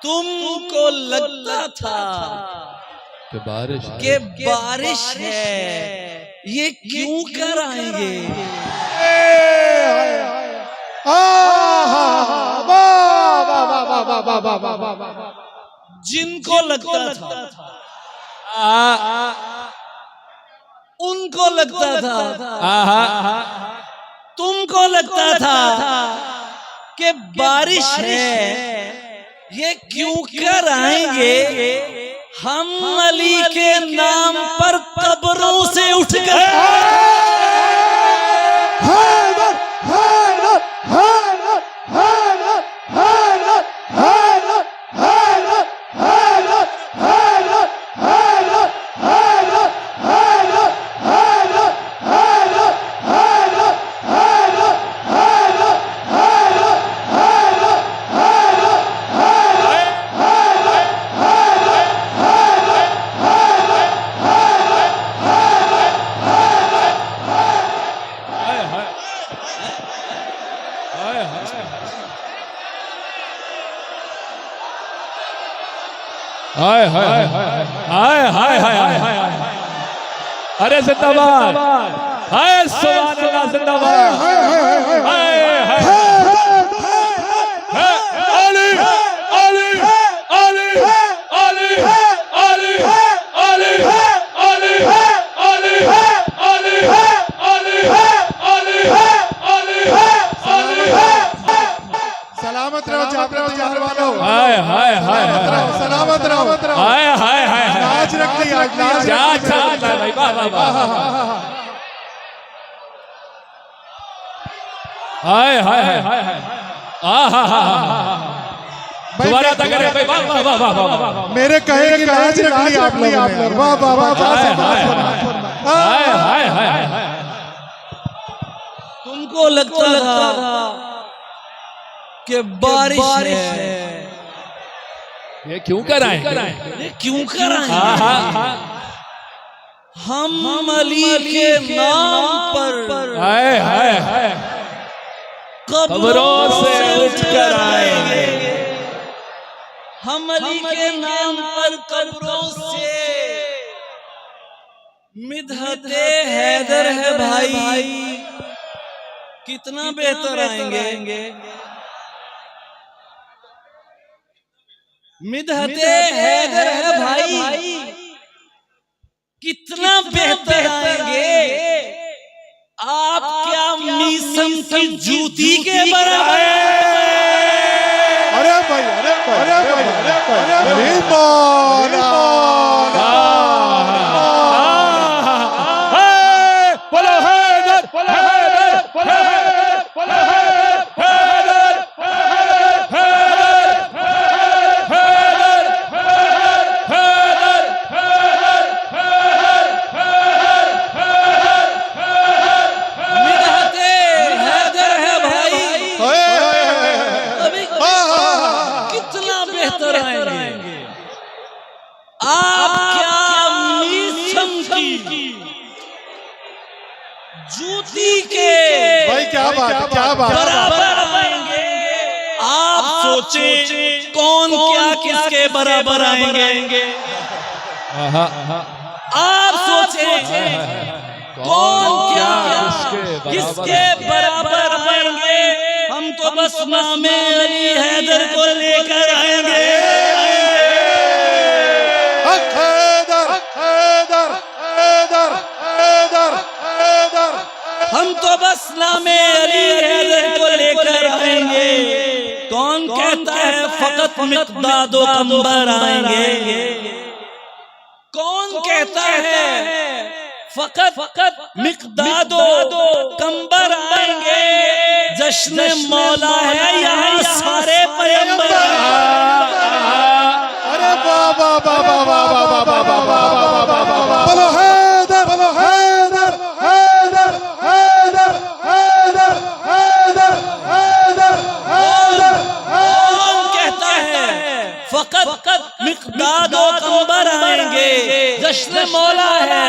तुमको लगता था कि बारिश है, ये क्यों कर आएंगे। जिनको लगता था उनको लगता था, तुमको लगता था कि बारिश है, ये क्यों कर आएंगे। हम अली के नाम पर कब्रों से उठ गए। हाय हाय हाय हाय हाय हाय, अरे जिंदाबाद, हाय सुभान अल्लाह, जिंदाबाद, हाय हाय अली अली अली अली अली अली अली अली अली अली अली। सलामत रहो जाफर वालों, हाय हाय हाय सलामत रहो, हाय हाय हाय, लाज रख ली आज, लाज क्या चाहता है भाई, वाह वाह वाह, हाय हाय हाय हाय हाय, दोबारा तक करे भाई, वाह वाह वाह वाह वाह, मेरे कहे की लाज रख ली आप लोगों ने, वाह वाह वाह, हाय हाय हाय हाय। तुमको लगता था कि बारिश है, ये क्यों कराएं, ये क्यों कराएं। हम अली के नाम पर हाय हाय हाय कब्रों से उठ कर आएंगे। हम अली के नाम पर कब्रों से मिदहते हैदर है भाई, कितना बेहतर आएंगे। मिदहते हैदर है भाई, कितना बेहतर आएंगे। आप क्या मीसम की जूती के बराबर। अरे भाई, अरे भाई, अरे भाई, अरे जूती के भाई, क्या बात, क्या बात, बराबर आएंगे। आप सोचे कौन क्या किसके बराबर आएंगे। आप सोचे कौन क्या किसके बराबर आएंगे। हम तो बस नामे अली हैदर को लेकर आएंगे। हम तो बस नामे अली हैदर को लेकर आएंगे। कौन कहता है फकत मिक़दादो कंबर आएंगे। कौन कहता है फकत मिक़दादो कंबर आएंगे। जश्न मौला है यहाँ सारे पैगंबर। अरे वाह वाह वाह वाह वाह वाह वाह वाह वाह वाह, बोलो हैदर, बोलो हैदर, हैदर, हैदर, हैदर, हैदर, हैदर, हैदर। कौन कहता है फकत मिक़दादो कंबर आएंगे। जश्न मौला है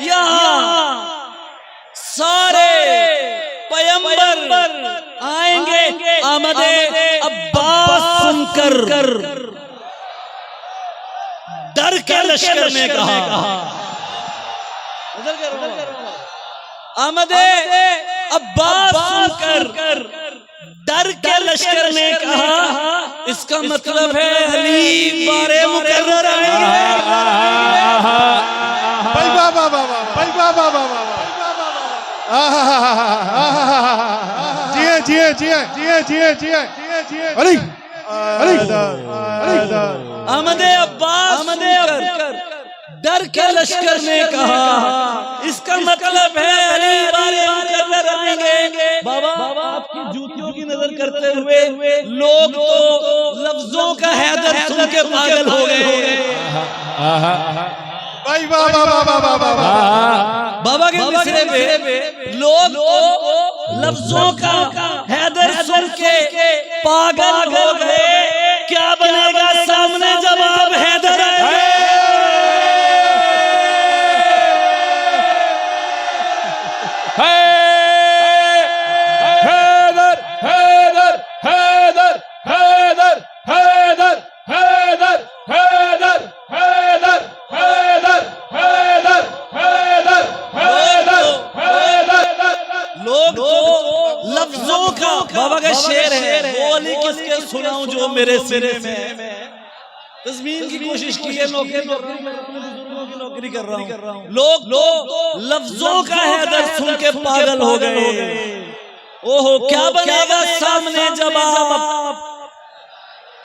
यहाँ सारे पैगंबर आएंगे। आमदे अब्बास सुनकर डर के लश्कर ने कहा, अहमद अब्बास सुनकर डर के लश्कर ने कहा, इसका मतलब है अली बारे मुकर्रर आएंगे। भाई बाबा बाबा भाई बाबा बाबा जिए जिए जिए जिए जिए जिए अली अली अहमद अब्बास डर के लश्कर ने कहा, इसका मतलब है अली बारे मुकर्रर आएंगे। बाबा आपकी जूतियों की नजर करते हुए लोग तो लफ्जों का हैदर सुन के पागल हो गए। भाई बाबा बाबा बाबा बाबा के मिसरे पे लोग लफ्जों का हैदर सुन के पागल हो गए। क्या बनेगा सामने जवाब हैदर आएगा। हैदर हैदर हैदर हैदर हैदर हैदर हैदर हैदर हैदर हैदर हैदर हैदर हैदर लोग लफ्जों का बाबा का शेर है, वो अली किसके सुनाऊं जो मेरे सिरे में। तस्मीन की कोशिश की है, नौकरी कर रहा हूँ। लोग लफ्जों का हैदर सुन के पागल हो गए। ओहो क्या बनेगा सामने जवाब।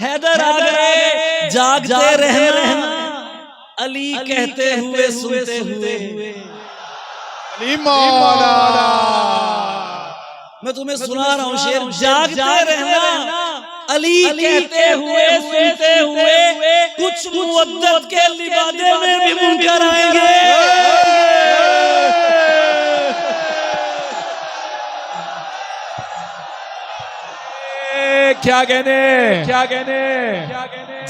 हैदर आ गए, जागते रहना अली कहते हुए सुनते हुए। अली मौला मैं तुम्हें सुना रहा हूँ शेर, जागते रहना अली कहते हुए सुनते हुए, कुछ मुद्दत के लिबादे में भी मुनकर आएंगे। क्या कहने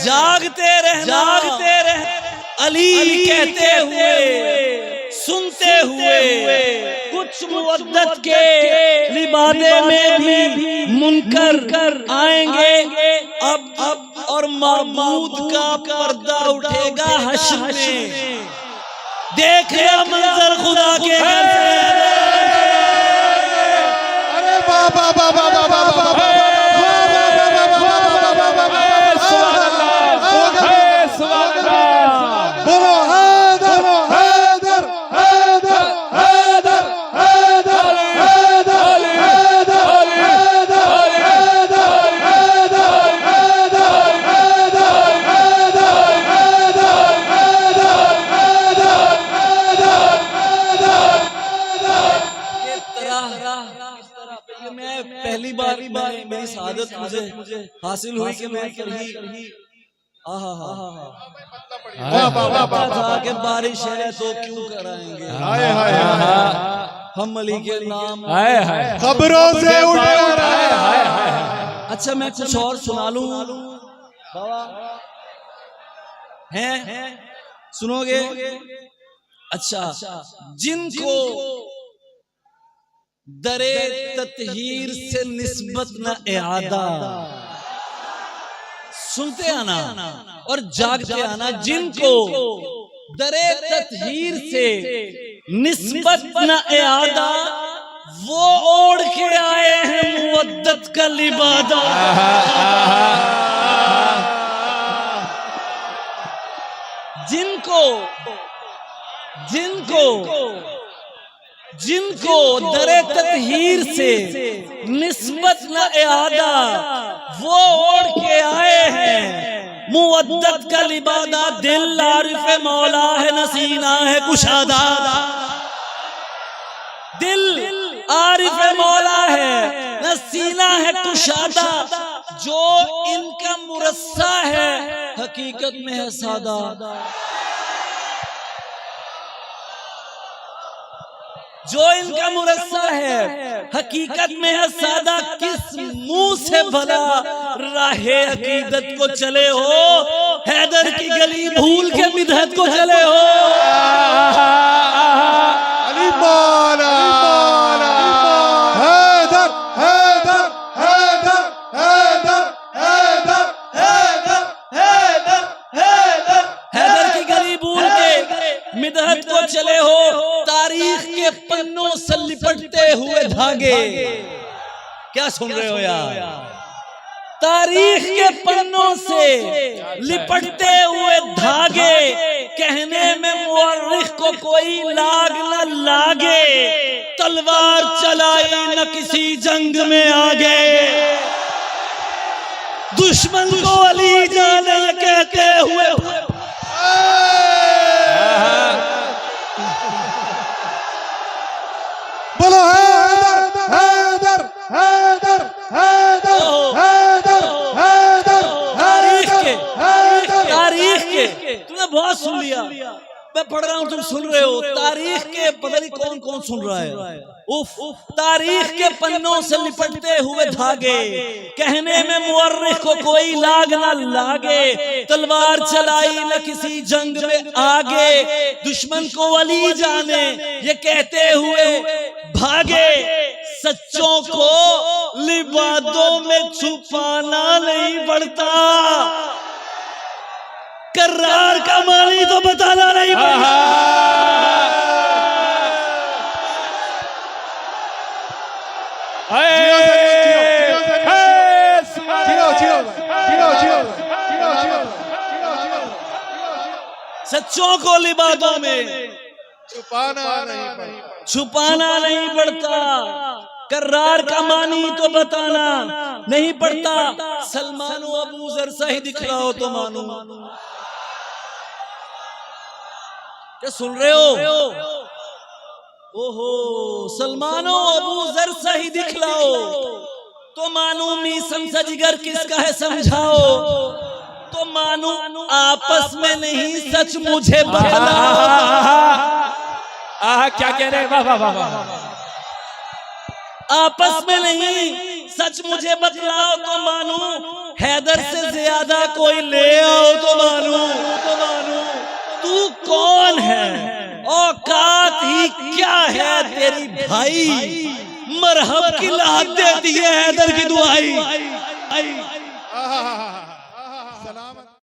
जागते रहना अली कहते हुए सुनते हुए, कुछ मुद्दत के लिबादे में भी मुनकर आएंगे। अब और महमूद का पर्दा उठेगा हश्र में। देख लिया मंजर खुदा के घर से। अरे बाबा बाबा बाबा बाबा बोलो हैदर हैदर हैदर हैदर हैदर हैदर हैदर मैं पहली बार मेरी शहादत मुझे हासिल हुई कि मैं कहीं था कि बारिश है तो क्यों कराएंगे हम अली के नाम खबरों से उठकर अच्छा मैं कुछ और सुना लूं बाबा, हैं सुनोगे? अच्छा, जिनको दरे ततहीर से निस्बत न इआदा, सुनते आना और जागते आना, जिनको दरे ततहीर से निस्बत न इआदा, वो ओढ़ के आए हैं मुवद्दत का लिबादा। जिनको दरे ततहीर से निस्बत न इआदा, वो ओढ़ के आए हैं मुवद्दत का लिबादा। दिल आरिफ मौला है नसीना है कुशादा, दिल आरिफ मौला है नसीना है कुशादा। जो इनका मुरस्सा है हकीकत में है सादा। जो इनका मुरस्सा है हकीकत में है सादा। किस मुंह से भला राहे अकीदत को चले हो, हैदर की गली भूल के मिदहत को चले हो। अली मौला हैदर हैदर हैदर हैदर हैदर हैदर हैदर हैदर हैदर की चले हो तारीख के पन्नों से लिपटते हुए धागे। क्या सुन रहे हो यार? तारीख के पन्नों से लिपटते हुए धागे, कहने में मुअर्रिख को कोई लाग न लागे, तलवार चलाई न किसी जंग में आगे। दुश्मन को अली जाने कहते हुए बोलो हैदर हैदर हैदर हैदर हैदर हैदर तारीख के तुमने बहुत सुन लिया, मैं पढ़ रहा हूं तुम सुन रहे हो। तारीख के पता नहीं कौन कौन सुन रहा है। उफ, तारीख के पन्नों से लिपटते हुए धागे, कहने में मुअर्रिख को कोई लाग ना लागे, तलवार चलाई न किसी जंग में आगे। दुश्मन को वली जाने ये कहते हुए भागे, सच्चों को लिबादों में छुपाना नहीं पड़ता, कर्रार का मानी तो बताना नहीं पड़ता। सच्चों को लिबादों में छुपाना नहीं पड़ता, कर्रार का मानी तो बताना नहीं पड़ता। सलमानो अबू जर सा ही दिखलाओ तो मानो। क्या सुन रहे हो? ओहो, सलमानो अबू जर सा ही दिखलाओ तो मानो। मीसम सजगर किसका है समझाओ तो मानो। आपस में नहीं सच मुझे बतलाओ। क्या कह रहे हैं? वाह वाह वाह। आपस में नहीं सच मुझे बतलाओ तो मानो, हैदर से ज्यादा कोई ले आओ तो मानो। तू कौन है? औकात ही क्या है तेरी भाई? मरहब की लात देती है हैदर की दुआई।